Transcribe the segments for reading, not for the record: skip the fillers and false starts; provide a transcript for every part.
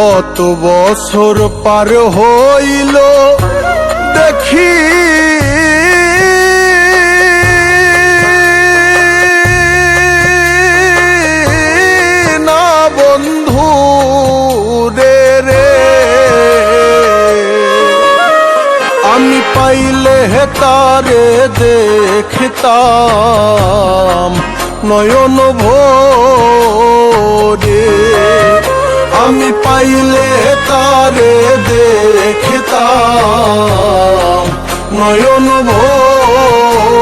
কত বছর পার হইল দেখি না বন্ধু রে আমি পাইলে তারে দেখতাম নয়ন ভরে আমি পাইলে তারে দেখতাম নয়ন ভরে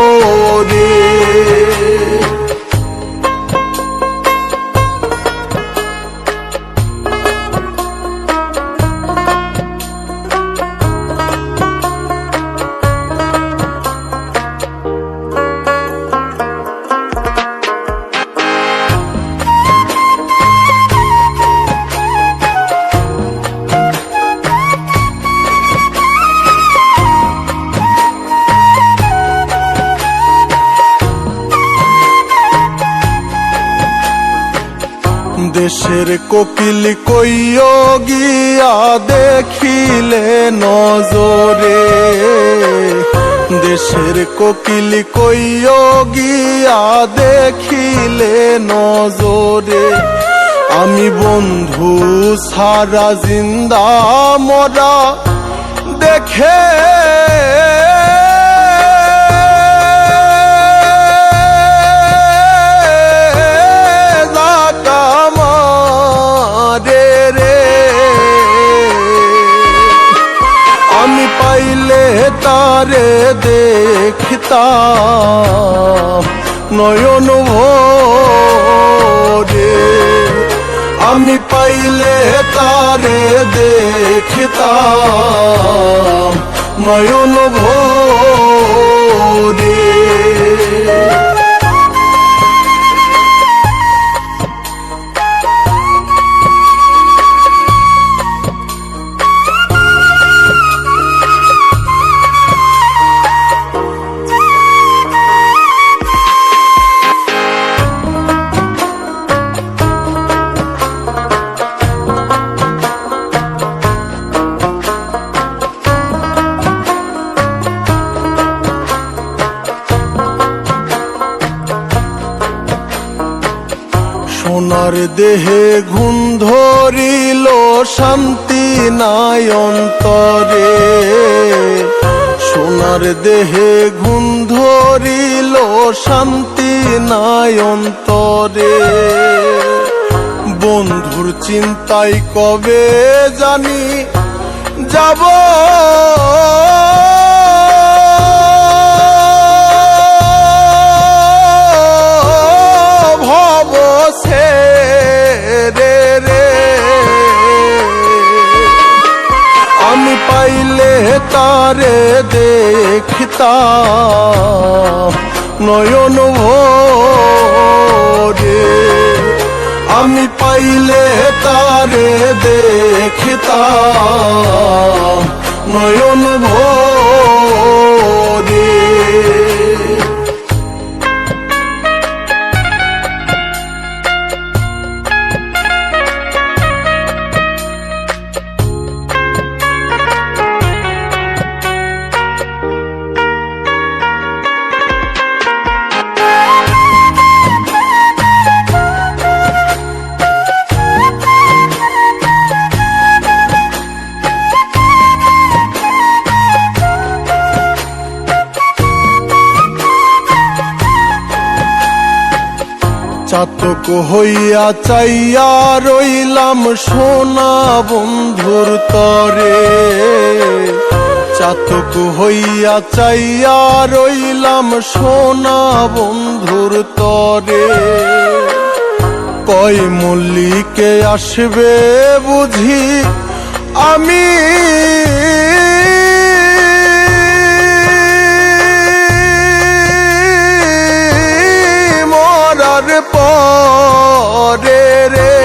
দেশের কোকিল কইও গিয়া দেখিলে নজরে দেশের কোকিল কইও গিয়া দেখিলে নজরে আমি বন্ধু সারা জিন্দা মরা দেখে তারে দেখতাম নয়ন ভরে আমি পাইলে তারে দেখতাম নয়ন ভরে সোনার দেহে ঘুম ধরিল শান্তি নাই অন্তরে সোনার দেহে ঘুম ধরিল শান্তি নাই অন্তরে বন্ধুর চিন্তায় কবে জানি যাব আমি পাইলে তারে দেখতাম নয়ন ভরে আমি পাইলে তারে দেখতাম নয়ন ভরে চাতক হইয়া চাইয়া রইলাম সোনা বন্ধুর তরে চাতক হইয়া চাইয়া রইলাম সোনা বন্ধুর তরে কয় মল্লিকে আসবে বুঝি আমি পরে রে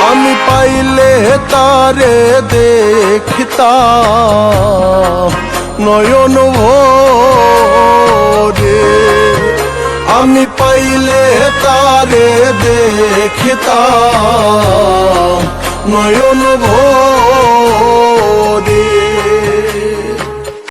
আমি পাইলে তারে দেখতাম নয়ন ভরে আমি পাইলে তারে দেখিতাম নয়ন ভরে।